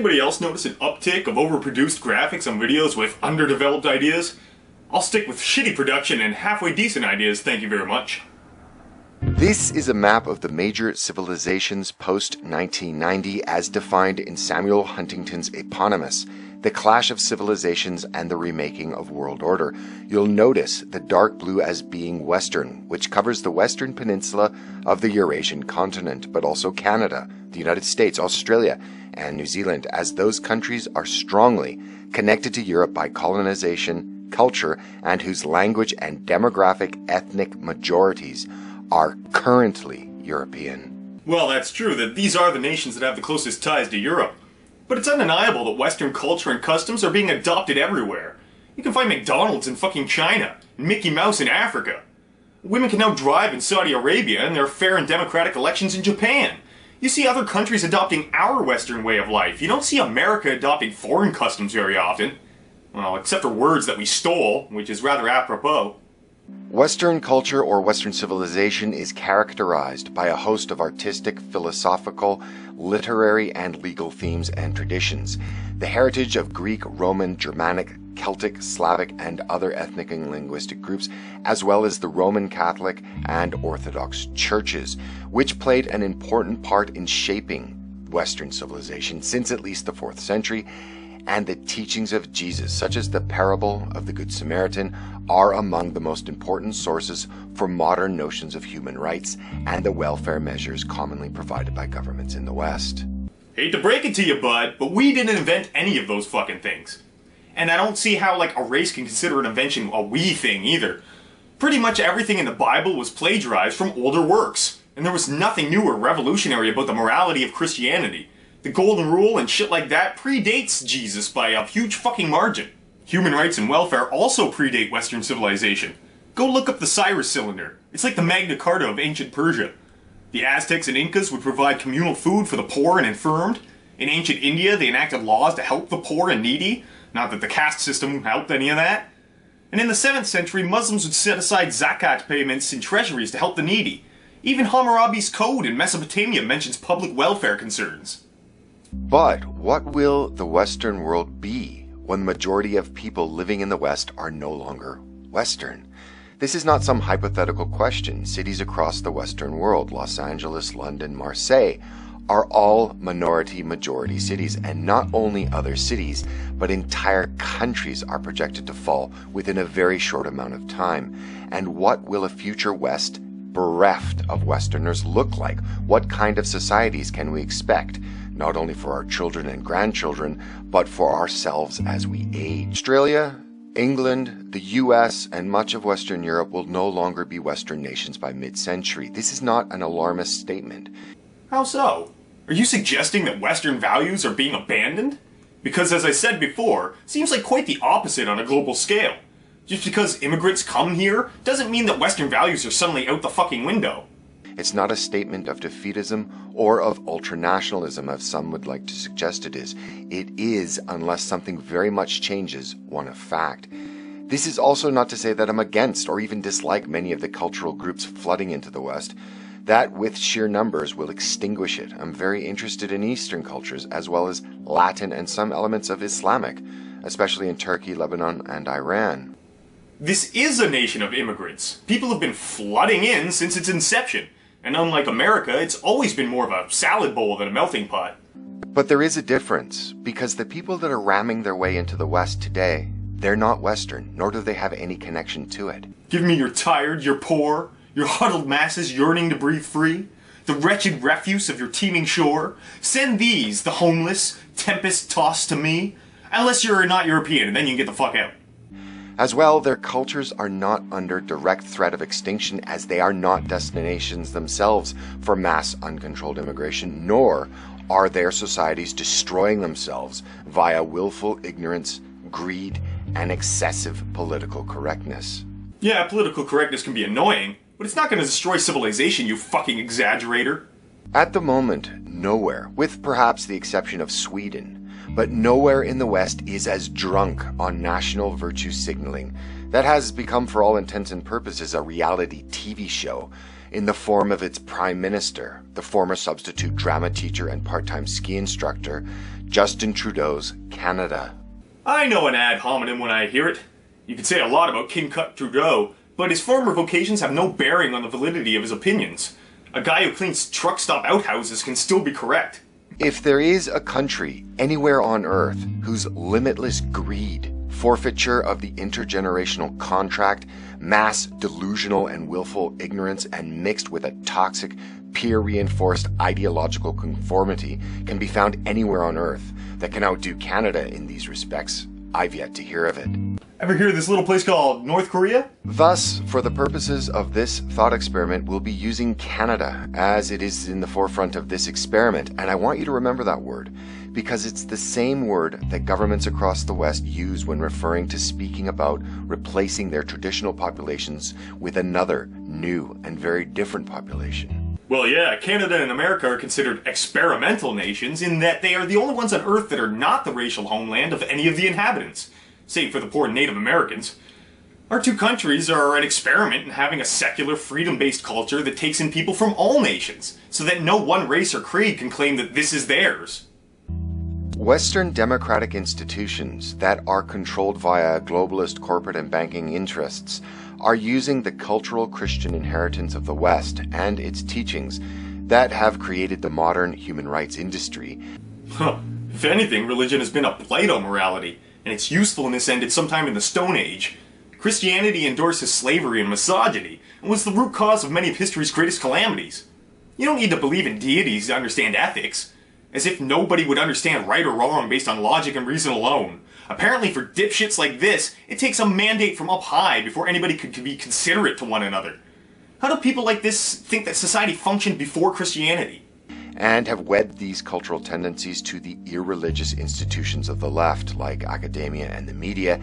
anybody else notice an uptick of overproduced graphics on videos with underdeveloped ideas? I'll stick with shitty production and halfway decent ideas, thank you very much. This is a map of the major civilizations post-1990 as defined in Samuel Huntington's Eponymous, The Clash of Civilizations and the Remaking of World Order. You'll notice the dark blue as being Western, which covers the western peninsula of the Eurasian continent, but also Canada, the United States, Australia, and New Zealand, as those countries are strongly connected to Europe by colonization, culture, and whose language and demographic ethnic majorities are currently European. Well, that's true that these are the nations that have the closest ties to Europe. But it's undeniable that Western culture and customs are being adopted everywhere. You can find McDonald's in fucking China, and Mickey Mouse in Africa. Women can now drive in Saudi Arabia, and there are fair and democratic elections in Japan. You see other countries adopting our Western way of life. You don't see America adopting foreign customs very often. Well, except for words that we stole, which is rather apropos. Western culture or Western civilization is characterized by a host of artistic, philosophical, literary, and legal themes and traditions. The heritage of Greek, Roman, Germanic, Celtic, Slavic, and other ethnic and linguistic groups, as well as the Roman Catholic and Orthodox churches, which played an important part in shaping Western civilization since at least the 4th century, and the teachings of Jesus, such as the parable of the Good Samaritan, are among the most important sources for modern notions of human rights and the welfare measures commonly provided by governments in the West. Hate to break it to you, bud, but we didn't invent any of those fucking things. And I don't see how, a race can consider an invention a we thing, either. Pretty much everything in the Bible was plagiarized from older works, and there was nothing new or revolutionary about the morality of Christianity. The Golden Rule and shit like that predates Jesus by a huge fucking margin. Human rights and welfare also predate Western civilization. Go look up the Cyrus Cylinder. It's like the Magna Carta of ancient Persia. The Aztecs and Incas would provide communal food for the poor and infirmed. In ancient India, they enacted laws to help the poor and needy. Not that the caste system helped any of that. And in the 7th century, Muslims would set aside zakat payments in treasuries to help the needy. Even Hammurabi's Code in Mesopotamia mentions public welfare concerns. But what will the Western world be when the majority of people living in the West are no longer Western? This is not some hypothetical question. Cities across the Western world, Los Angeles, London, Marseille, are all minority-majority cities, and not only other cities, but entire countries are projected to fall within a very short amount of time. And what will a future West bereft of Westerners look like? What kind of societies can we expect? Not only for our children and grandchildren, but for ourselves as we age. Australia, England, the US, and much of Western Europe will no longer be Western nations by mid-century. This is not an alarmist statement. How so? Are you suggesting that Western values are being abandoned? Because as I said before, it seems like quite the opposite on a global scale. Just because immigrants come here doesn't mean that Western values are suddenly out the fucking window. It's not a statement of defeatism or of ultranationalism, as some would like to suggest it is. It is, unless something very much changes, one of fact. This is also not to say that I'm against or even dislike many of the cultural groups flooding into the West. That, with sheer numbers, will extinguish it. I'm very interested in Eastern cultures, as well as Latin and some elements of Islamic, especially in Turkey, Lebanon, and Iran. This is a nation of immigrants. People have been flooding in since its inception. And unlike America, it's always been more of a salad bowl than a melting pot. But there is a difference, because the people that are ramming their way into the West today, they're not Western, nor do they have any connection to it. Give me your tired, your poor, your huddled masses yearning to breathe free, the wretched refuse of your teeming shore. Send these, the homeless, tempest-tossed to me. Unless you're not European, and then you can get the fuck out. As well, their cultures are not under direct threat of extinction, as they are not destinations themselves for mass uncontrolled immigration, nor are their societies destroying themselves via willful ignorance, greed, and excessive political correctness. Yeah, political correctness can be annoying, but it's not going to destroy civilization, you fucking exaggerator. At the moment, nowhere, with perhaps the exception of Sweden, but nowhere in the West is as drunk on national virtue signaling that has become, for all intents and purposes, a reality TV show in the form of its prime minister, the former substitute drama teacher and part-time ski instructor, Justin Trudeau's Canada. I know an ad hominem when I hear it. You could say a lot about King Cut Trudeau, but his former vocations have no bearing on the validity of his opinions. A guy who cleans truck stop outhouses can still be correct. If there is a country anywhere on Earth whose limitless greed, forfeiture of the intergenerational contract, mass delusional and willful ignorance, and mixed with a toxic, peer-reinforced ideological conformity can be found anywhere on Earth that can outdo Canada in these respects, I've yet to hear of it. Ever hear of this little place called North Korea? Thus, for the purposes of this thought experiment, we'll be using Canada as it is in the forefront of this experiment. And I want you to remember that word, because it's the same word that governments across the West use when referring to speaking about replacing their traditional populations with another, new, and very different population. Well, yeah, Canada and America are considered experimental nations in that they are the only ones on Earth that are not the racial homeland of any of the inhabitants, save for the poor Native Americans. Our two countries are an experiment in having a secular, freedom-based culture that takes in people from all nations, so that no one race or creed can claim that this is theirs. Western democratic institutions that are controlled via globalist corporate and banking interests are using the cultural Christian inheritance of the West and its teachings that have created the modern human rights industry. If anything, religion has been a Plato morality, and its usefulness ended sometime in the Stone Age. Christianity endorses slavery and misogyny, and was the root cause of many of history's greatest calamities. You don't need to believe in deities to understand ethics, as if nobody would understand right or wrong based on logic and reason alone. Apparently for dipshits like this, it takes a mandate from up high before anybody could be considerate to one another. How do people like this think that society functioned before Christianity? And have wed these cultural tendencies to the irreligious institutions of the left, like academia and the media,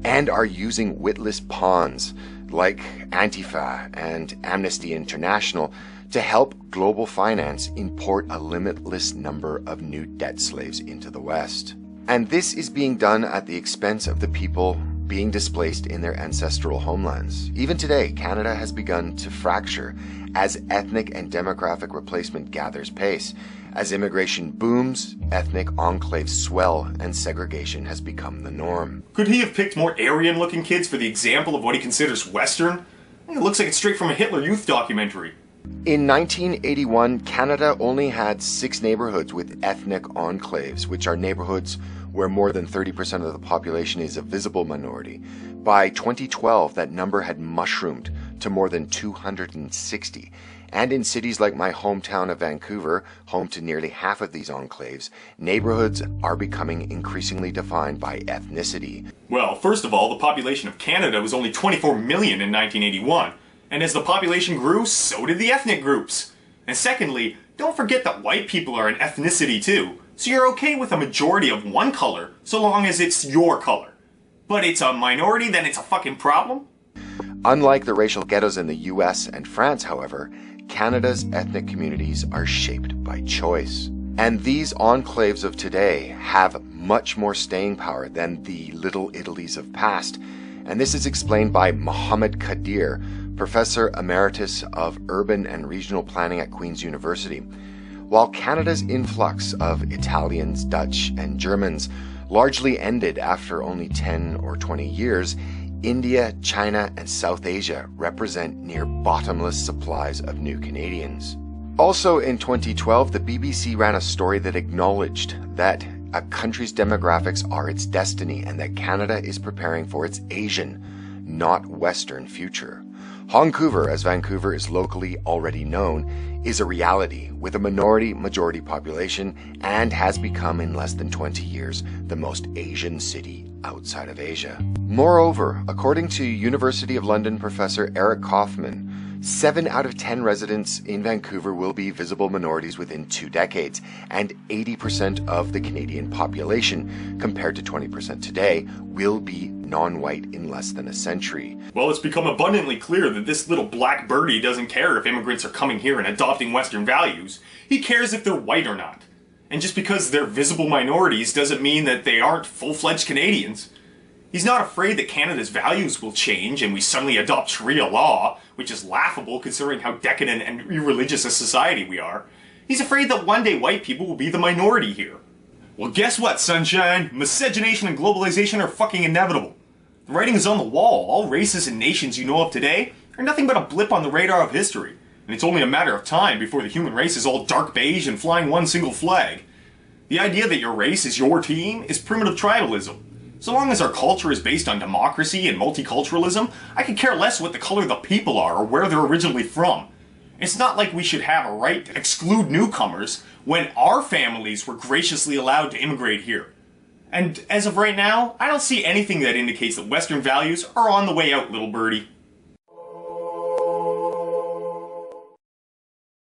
and are using witless pawns, like Antifa and Amnesty International, to help global finance import a limitless number of new debt slaves into the West. And this is being done at the expense of the people being displaced in their ancestral homelands. Even today, Canada has begun to fracture as ethnic and demographic replacement gathers pace. As immigration booms, ethnic enclaves swell, and segregation has become the norm. Could he have picked more Aryan-looking kids for the example of what he considers Western? It looks like it's straight from a Hitler Youth documentary. In 1981, Canada only had 6 neighborhoods with ethnic enclaves, which are neighborhoods where more than 30% of the population is a visible minority. By 2012, that number had mushroomed to more than 260. And in cities like my hometown of Vancouver, home to nearly half of these enclaves, neighborhoods are becoming increasingly defined by ethnicity. Well, first of all, the population of Canada was only 24 million in 1981. And as the population grew, so did the ethnic groups. And secondly, don't forget that white people are an ethnicity too. So you're okay with a majority of one color, so long as it's your color. But it's a minority, then it's a fucking problem? Unlike the racial ghettos in the US and France, however, Canada's ethnic communities are shaped by choice. And these enclaves of today have much more staying power than the Little Italies of past. And this is explained by Mohammed Kadir, Professor Emeritus of Urban and Regional Planning at Queen's University. While Canada's influx of Italians, Dutch, and Germans largely ended after only 10 or 20 years, India, China, and South Asia represent near bottomless supplies of new Canadians. Also in 2012, the BBC ran a story that acknowledged that a country's demographics are its destiny and that Canada is preparing for its Asian, not Western future. Vancouver, as Vancouver is locally already known, is a reality with a minority-majority population and has become in less than 20 years the most Asian city outside of Asia. Moreover, according to University of London professor Eric Kaufman, 7 out of 10 residents in Vancouver will be visible minorities within 2 decades, and 80% of the Canadian population, compared to 20% today, will be non-white in less than a century. Well, it's become abundantly clear that this little black birdie doesn't care if immigrants are coming here and adopting Western values. He cares if they're white or not. And just because they're visible minorities doesn't mean that they aren't full-fledged Canadians. He's not afraid that Canada's values will change and we suddenly adopt Sharia law, which is laughable considering how decadent and irreligious a society we are. He's afraid that one day white people will be the minority here. Well, guess what, sunshine? Miscegenation and globalization are fucking inevitable. The writing is on the wall. All races and nations you know of today are nothing but a blip on the radar of history. And it's only a matter of time before the human race is all dark beige and flying one single flag. The idea that your race is your team is primitive tribalism. So long as our culture is based on democracy and multiculturalism, I could care less what the color of the people are or where they're originally from. It's not like we should have a right to exclude newcomers when our families were graciously allowed to immigrate here. And as of right now, I don't see anything that indicates that Western values are on the way out, little birdie.